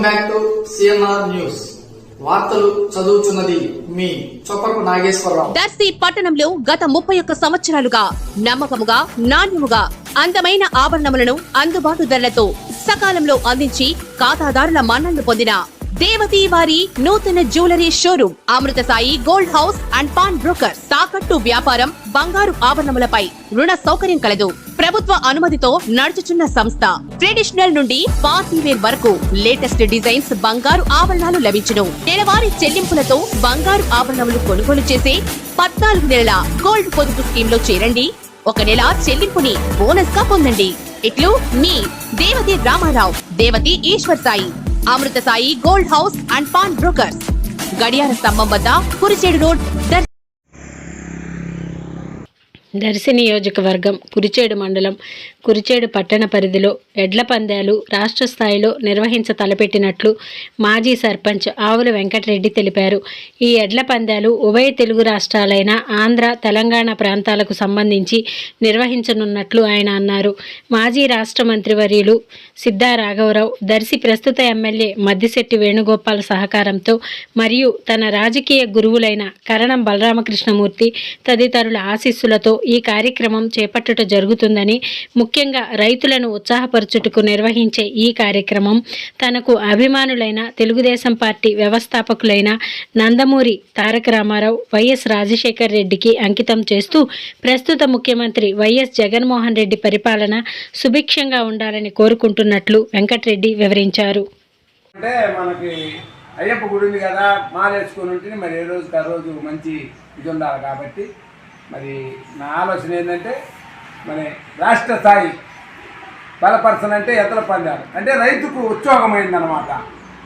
Back to CNR news. వార్తలు చదువుతున్నది మీ చొప్పకు నాగేశ్వరరావు. దర్శి పట్టణంలో గత 31 సంవత్సరాలుగా నమ్మకముగా, నాణ్యముగా అందమైన ఆభరణములను అందుబాటు ధరలతో సకాలంలో అందించి ఖాతాదారుల మన్ననలు పొందిన దేవతి వారి నూతన jewellery showroom Amrutha Sai gold house and pawn broker. తాకట్టు వ్యాపారం, బంగారు ఆభరణములపై రుణ సౌకర్యం కలదు. ప్రభుత్వ అనుమతితో నడుచుచున్న సంస్థ. ట్రెడిషనల్ నుండి పార్టీ వేర్ వరకు లేటెస్ట్ డిజైన్స్ బంగారు ఆభరణాలు లభించును. నెలవారీ చెల్లింపులతో బంగారు ఆభరణములు కొనుగోలు చేసే 14 నెలల గోల్డ్ పొదుపు స్కీమ్ లో చేరండి. 1 నెల చెల్లింపుని బోనస్ గా పొందండి. ఇట్లు మీ Devathi Ramarao, Devathi Eswar Sai, Amrutha Sai gold house and pawn brokers, గడియార స్తంభం వద్ద కురిచేడు రోడ్, దర్శి నియోజకవర్గం కురిచేడు మండలం కురిచేడు పట్టణ పరిధిలో ఎడ్ల పందాలు రాష్ట్ర స్థాయిలో నిర్వహించ తలపెట్టినట్లు మాజీ సర్పంచ్ ఆవుల వెంకటరెడ్డి తెలిపారు. ఈ ఎడ్ల పందాలు ఉభయ తెలుగు రాష్ట్రాలైన ఆంధ్ర, తెలంగాణ ప్రాంతాలకు సంబంధించి నిర్వహించనున్నట్లు ఆయన అన్నారు. మాజీ రాష్ట్ర మంత్రివర్యులు సిద్ధా రాఘవరావు, దర్శి ప్రస్తుత ఎమ్మెల్యే మద్దిశెట్టి వేణుగోపాల్ సహకారంతో మరియు తన రాజకీయ గురువులైన కరణం బలరామకృష్ణమూర్తి తదితరుల ఆశీస్సులతో ఈ కార్యక్రమం చేపట్టుట జరుగుతుందని, ముఖ్యంగా రైతులను ఉత్సాహపరచుటకు నిర్వహించే ఈ కార్యక్రమం తనకు అభిమానులైన తెలుగుదేశం పార్టీ వ్యవస్థాపకులైన నందమూరి తారక రామారావు, వైఎస్ రాజశేఖర్ రెడ్డికి అంకితం చేస్తూ ప్రస్తుత ముఖ్యమంత్రి వైఎస్ జగన్మోహన్ రెడ్డి పరిపాలన సుభిక్షంగా ఉండాలని కోరుకుంటున్నట్లు వెంకటరెడ్డి వివరించారు. అంటే మనకి అయ్యప్ప గుడి ఉంది కదా, మాలేసుకొని ఉంటే మరి ఏ రోజుకి ఆ రోజు మంచి ఇది ఉండాలి. కాబట్టి మరి నా ఆలోచన ఏంటంటే మరి రాష్ట్ర స్థాయి బలపరచనంటే ఎద్దుల పందాలు అంటే రైతుకు ఉత్సాహమైందనమాట.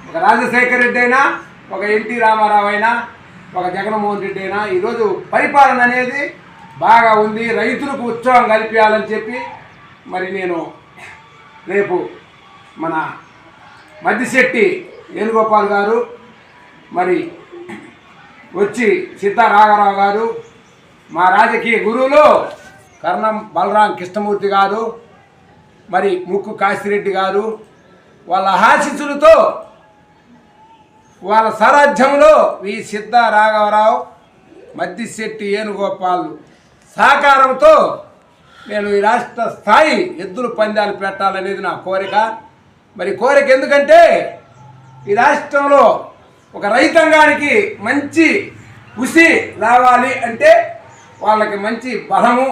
ఒక రాజశేఖర రెడ్డి అయినా, ఒక ఎన్టీ రామారావు అయినా, ఒక జగన్మోహన్ రెడ్డి అయినా ఈరోజు పరిపాలన అనేది బాగా ఉంది. రైతులకు ఉత్సాహం కల్పించాలని చెప్పి మరి నేను రేపు మన మద్దిశెట్టి వేణుగోపాల్ గారు, మరి వచ్చి సిద్ధా రాఘవరావు గారు, మా రాజకీయ గురువులు కరణం బలరాం కృష్ణమూర్తి గారు, మరి ముక్కు కాశిరెడ్డి గారు, వాళ్ళ ఆశీస్సులతో వాళ్ళ సారథ్యంలో ఈ సిద్ధా రాఘవరావు, మద్దిశెట్టి వేణుగోపాల్ సహకారంతో నేను ఈ రాష్ట్ర స్థాయి ఎద్దుల పందాలు పెట్టాలనేది నా కోరిక. మరి కోరిక ఎందుకంటే ఈ రాష్ట్రంలో ఒక రైతాంగానికి మంచి ఉసి రావాలి అంటే వాళ్ళకి మంచి బలము,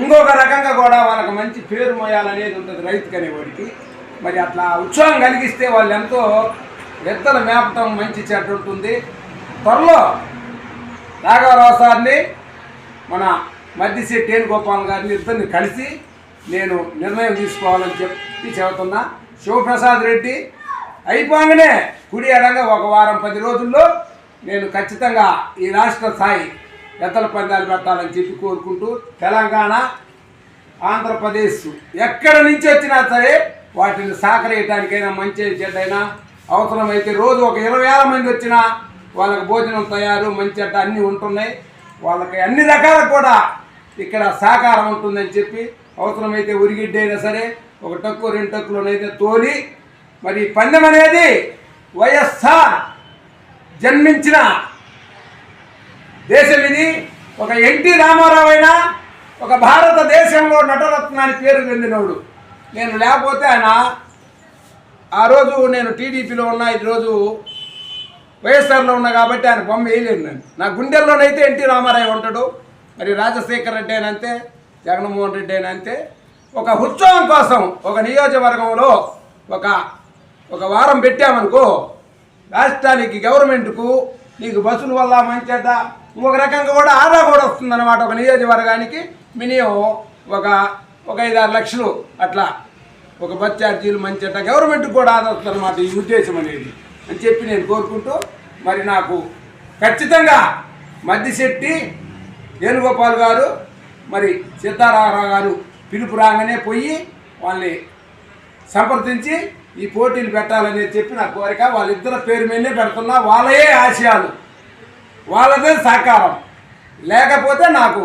ఇంకొక రకంగా కూడా వాళ్ళకి మంచి పేరు మోయాలనేది ఉంటుంది రైతుకు అనేవాడికి. మరి అట్లా ఉత్సాహం కలిగిస్తే వాళ్ళు ఎంతో ఎద్దల మేపటం మంచి చెడ్డ ఉంటుంది. త్వరలో రాఘవరావు సార్ని, మన మద్దిశెట్టి వేణుగోపాల్ గారిని ఇద్దరిని కలిసి నేను నిర్ణయం తీసుకోవాలని చెప్పి చెబుతున్నా. శివప్రసాద్ రెడ్డి అయిపోగానే కుడి ఎడంగా ఒక వారం 10 రోజుల్లో నేను ఖచ్చితంగా ఈ రాష్ట్ర స్థాయి ఎద్దల పందాలు పెట్టాలని చెప్పి కోరుకుంటూ, తెలంగాణ, ఆంధ్రప్రదేశ్ ఎక్కడి నుంచి వచ్చినా సరే వాటిని సహకరించడానికైనా మంచి చెడ్డైనా అవసరమైతే రోజు ఒక 20,000 మంది వచ్చినా వాళ్ళకి భోజనం తయారు, మంచి చెడ్డ అన్నీ ఉంటున్నాయి. వాళ్ళకి అన్ని రకాల కూడా ఇక్కడ సహకారం ఉంటుందని చెప్పి అవసరమైతే ఉరిగిడ్డ అయినా సరే ఒక టక్కు 2 టక్కులోనైతే తోలి మరి పందెం అనేది వైఎస్ఆర్ జన్మించిన దేశం ఇది. ఒక ఎన్టీ రామారావు అయినా ఒక భారతదేశంలో నటరత్నాన్ని పేరు పొందినోడు. నేను లేకపోతే ఆయన ఆ రోజు నేను టీడీపీలో ఉన్నా, ఈరోజు వైఎస్ఆర్లో ఉన్నా కాబట్టి ఆయన బొమ్మ వేయలేను. నేను నా గుండెల్లోనైతే ఎన్టీ రామారావు ఉంటాడు. మరి రాజశేఖర్ రెడ్డి అయినా అంతే, జగన్మోహన్ రెడ్డి అయినా అంతే. ఒక ఉత్సవం కోసం ఒక నియోజకవర్గంలో ఒక వారం పెట్టామనుకో, రాష్ట్రానికి గవర్నమెంట్కు నీకు బస్సుల వల్ల మంచిట ఇంకొక రకంగా కూడా ఆదా కూడా వస్తుందన్నమాట. ఒక నియోజకవర్గానికి మినిమం ఒక 5-6 లక్షలు అట్లా ఒక బస్ ఛార్జీలు మంచిట గవర్నమెంట్కి కూడా ఆదా వస్తుందన్నమాట. ఈ ఉద్దేశం అనేది అని చెప్పి నేను కోరుకుంటూ, మరి నాకు ఖచ్చితంగా మద్దిశెట్టి వేణుగోపాల్ గారు, మరి సిద్ధారాఘవరావు గారు పిలుపు రాగానే పోయి వాళ్ళని సంప్రదించి ఈ పోటీలు పెట్టాలని చెప్పి నా కోరిక. వాళ్ళిద్దరి పేరు మీదనే పెడుతున్నా. వాళ్ళయే ఆశయాలు, వాళ్ళదే సహకారం. లేకపోతే నాకు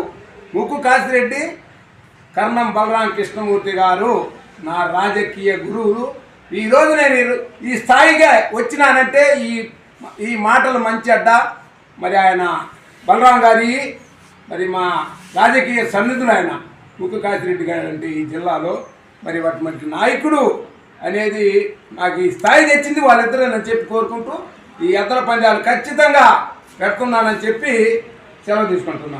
ముక్కు కాశిరెడ్డి, కరణం బలరాం కృష్ణమూర్తి గారు నా రాజకీయ గురువులు, ఈరోజు నేను ఈ స్థాయిగా వచ్చినానంటే ఈ మాటలు మంచి అడ్డ మరి ఆయన బలరాం గారి మరి మా రాజకీయ సన్నిధులు ఆయన ముక్కుకాశిరెడ్డి గారు అంటే ఈ జిల్లాలో మరి వాటి మంచి నాయకుడు అనేది నాకు ఈ స్థాయి తెచ్చింది వాళ్ళిద్దరూ అని చెప్పి కోరుకుంటూ ఈ ఎద్దల పందాలు ఖచ్చితంగా పెడుతున్నానని చెప్పి సెలవు తీసుకుంటున్నాను.